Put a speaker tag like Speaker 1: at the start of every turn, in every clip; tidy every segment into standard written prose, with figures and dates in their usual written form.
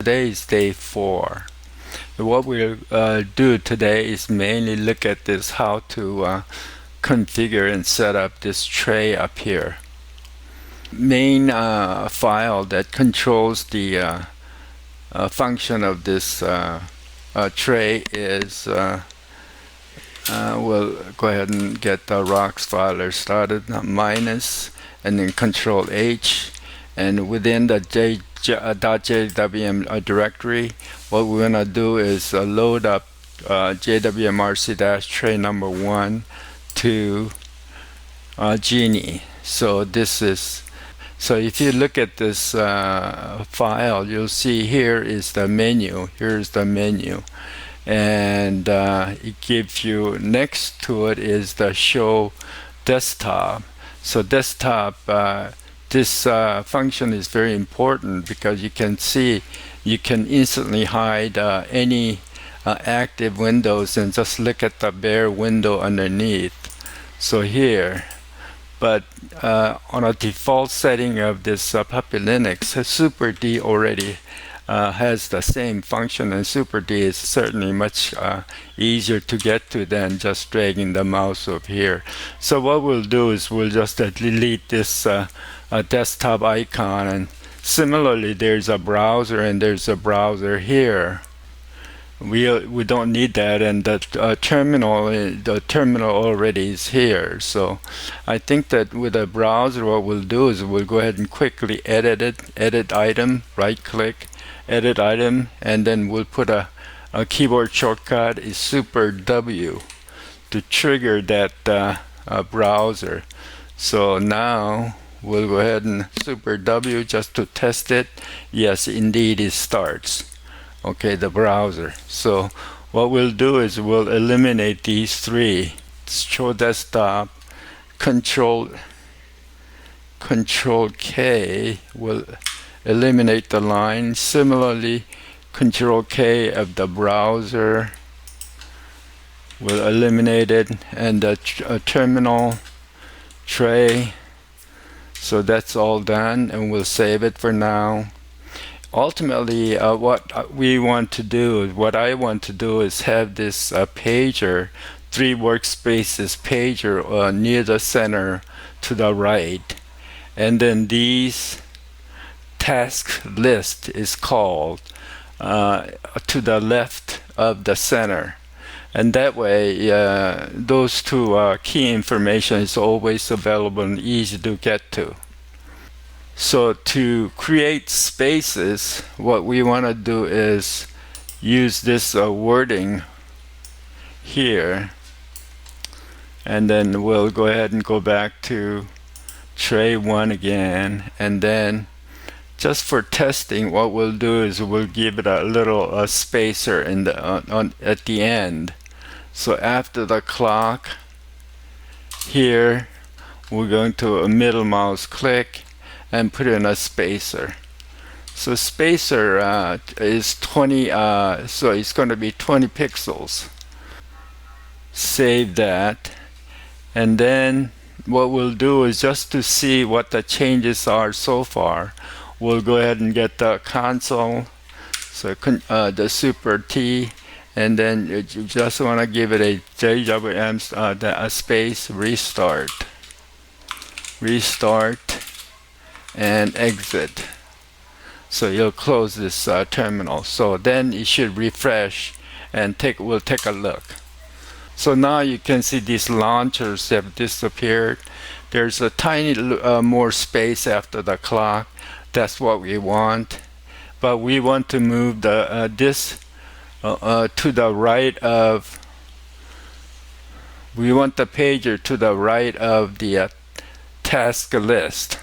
Speaker 1: Today is day 4. What we'll do today is mainly look at this how to configure and set up this tray up here. Main file that controls the function of this tray is we'll go ahead and get the rocks filer started, minus and then control H, and within the .jwm directory, what we're going to do is load up jwmrc-tray number 1 to Genie. So this is, so if you look at this file, you'll see here is the menu. Here's the menu, and it gives you, next to it is the show desktop. So desktop, this function is very important because you can see, you can instantly hide any active windows and just look at the bare window underneath. So here, but on a default setting of this puppylinux, Super D already has the same function, and Super D is certainly much easier to get to than just dragging the mouse over here. So what we'll do is we'll just delete this desktop icon, and similarly there's a browser and there's a browser here. We don't need that, and the terminal already is here. So I think that with a browser, what we'll do is we'll go ahead and quickly edit it, edit item, right click, edit item, and then we'll put a keyboard shortcut is Super W to trigger that browser. So now we'll go ahead and Super W just to test it. Yes, indeed it starts. Okay, the browser. So what we'll do is we'll eliminate these three. Show desktop, Control K will eliminate the line. Similarly, Control K of the browser will eliminate it, and the terminal tray. So that's all done, and we'll save it for now. Ultimately, what I want to do is have this pager, 3 workspaces pager near the center to the right, and then these task list is called to the left of the center, and that way those two key information is always available and easy to get to. So to create spaces, what we want to do is use this wording here, and then we'll go ahead and go back to tray 1 again, and then just for testing, what we'll do is we'll give it a little spacer in the at the end. So after the clock here, we're going to a middle mouse click and put in a spacer. So spacer is 20, so it's going to be 20 pixels. Save that, and then what we'll do is just to see what the changes are so far, we'll go ahead and get the console, so the Super T, and then you just want to give it a JWM a space, restart, and exit. So you'll close this terminal. So then it should refresh, and we'll take a look. So now you can see these launchers have disappeared. There's a tiny more space after the clock. That's what we want. But we want to move the this to the right of. We want the pager to the right of the task list.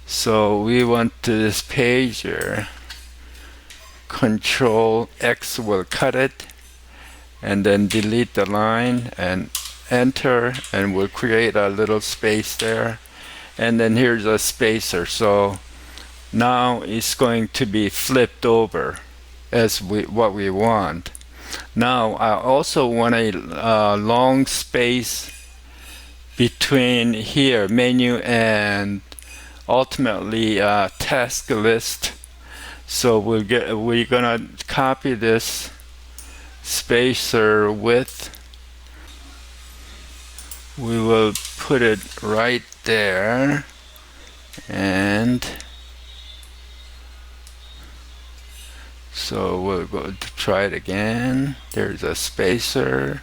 Speaker 1: So we want this pager, Control X will cut it, and then delete the line and enter, and we'll create a little space there, and then here's a spacer. So now it's going to be flipped over as what we want. Now I also want a long space between here, menu, and ultimately task list. So we're gonna copy this spacer width. We will put it right there, and so we'll go to try it again. There's a spacer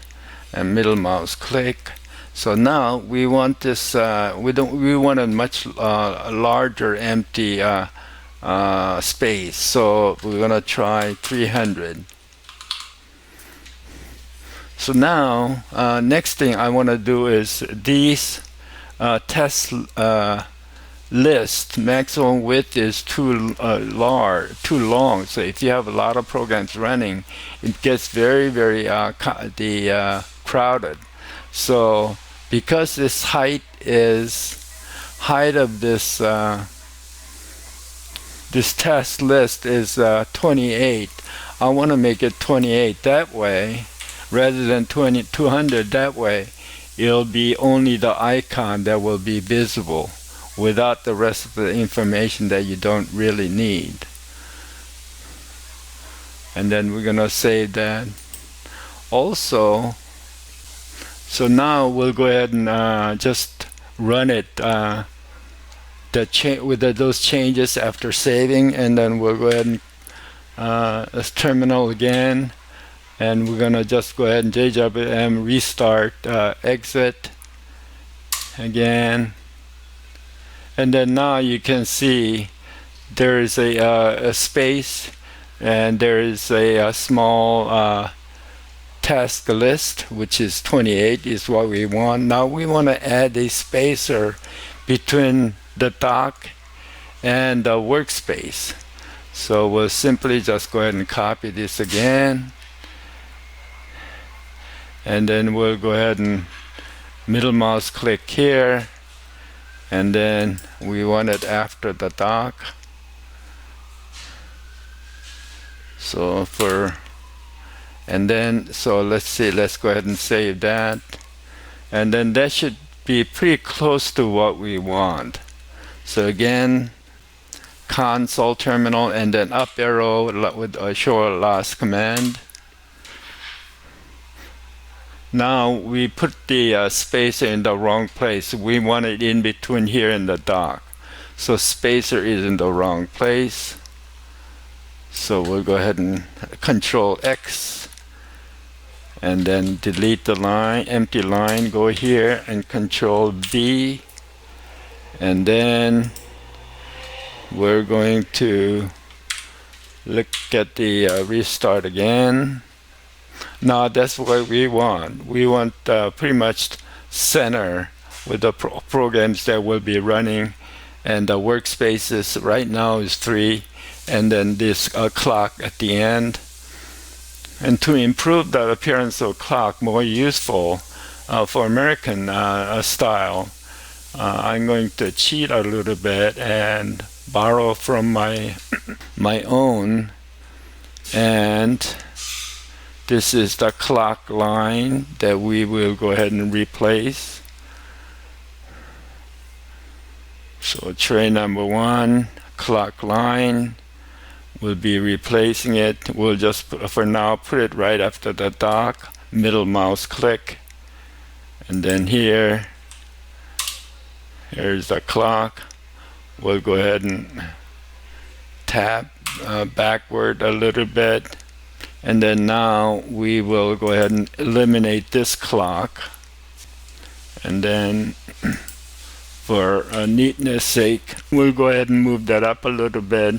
Speaker 1: and middle mouse click. So now we want this. We want a much larger empty space. So we're gonna try 300. So now next thing I want to do is these test list maximum width is too long. So if you have a lot of programs running, it gets very crowded. So because this height of this this test list is 28, I want to make it 28 that way rather than 200. That way it'll be only the icon that will be visible without the rest of the information that you don't really need. And then we're gonna save that also. So now we'll go ahead and just run it with those changes after saving, and then we'll go ahead and let's terminal again, and we're gonna just go ahead and JWM restart exit again, and then now you can see there is a space, and there is a small task list, which is 28 is what we want. Now we want to add a spacer between the dock and the workspace. So we'll simply just go ahead and copy this again, and then we'll go ahead and middle mouse click here, and then we want it after the dock. So so let's see, let's go ahead and save that, and then that should be pretty close to what we want. So again, console terminal, and then up arrow with a show last command. Now we put the spacer in the wrong place. We want it in between here and the dock. So spacer is in the wrong place. So we'll go ahead and Control X, and then delete the line, empty line, go here and Control V, and then we're going to look at the restart again. Now that's what we want. We want pretty much center with the programs that will be running, and the workspaces right now is 3, and then this clock at the end. And to improve the appearance of clock more useful for American style, I'm going to cheat a little bit and borrow from my own, and this is the clock line that we will go ahead and replace. So tray number 1, clock line, we'll be replacing it. We'll just for now put it right after the dock, middle mouse click, and then here's the clock. We'll go ahead and tap backward a little bit, and then now we will go ahead and eliminate this clock, and then for neatness sake we'll go ahead and move that up a little bit.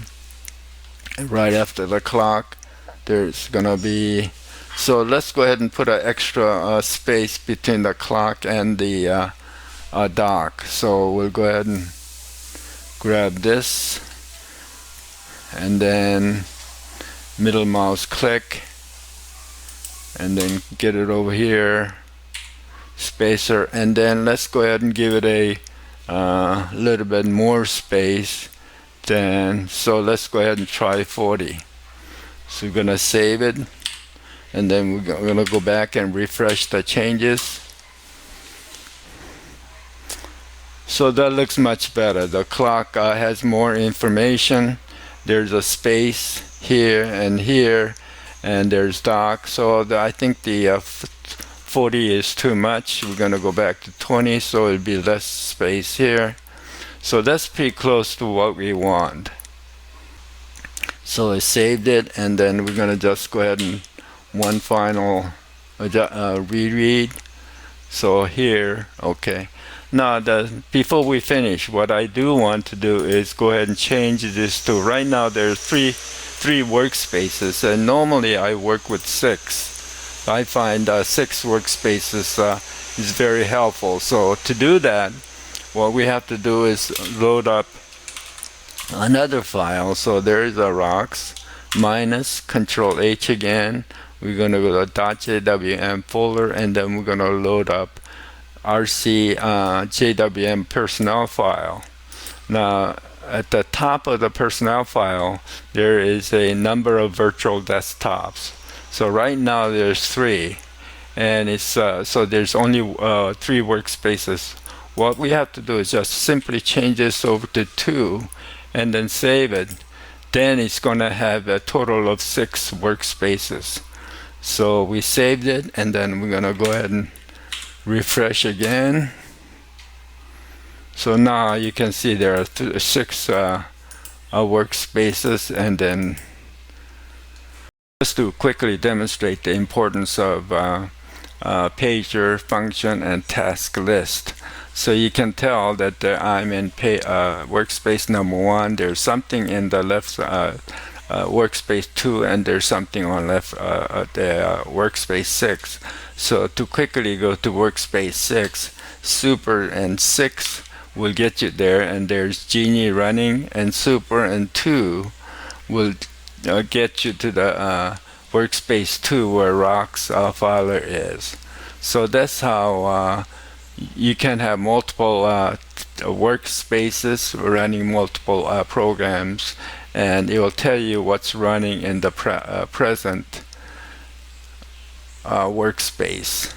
Speaker 1: Right after the clock there's gonna be, so let's go ahead and put an extra space between the clock and the dock. So we'll go ahead and grab this, and then middle mouse click, and then get it over here, spacer, and then let's go ahead and give it a little bit more space. Then so let's go ahead and try 40. So we're gonna save it, and then we're gonna go back and refresh the changes. So that looks much better. The clock has more information. there's a space here and here, and there's dock. So I think the 40 is too much. We're going to go back to 20, so it'll be less space here. So that's pretty close to what we want. So I saved it, and then we're going to just go ahead and one final reread. So here, okay. Now, before we finish, what I do want to do is go ahead and change this to, right now there's three workspaces, and normally I work with 6. I find 6 workspaces is very helpful. So to do that, what we have to do is load up another file. So there is a rocks minus Control H again. We're going to go to .jwm folder, and then we're going to load up RC JWM personnel file. Now, at the top of the personnel file, there is a number of virtual desktops. So right now there's 3, and it's so there's only 3 workspaces. What we have to do is just simply change this over to 2, and then save it. Then it's going to have a total of 6 workspaces. So we saved it, and then we're going to go ahead and refresh again. So now you can see there are 6 workspaces, and then just to quickly demonstrate the importance of pager, function, and task list. So you can tell that I'm in workspace number 1. There's something in the left workspace 2, and there's something on left the workspace 6. So to quickly go to workspace 6, super and 6 will get you there, and there's Genie running, and super and 2 will get you to the workspace 2 where rocks filer is. So that's how you can have multiple workspaces running multiple programs, and it will tell you what's running in the present workspace.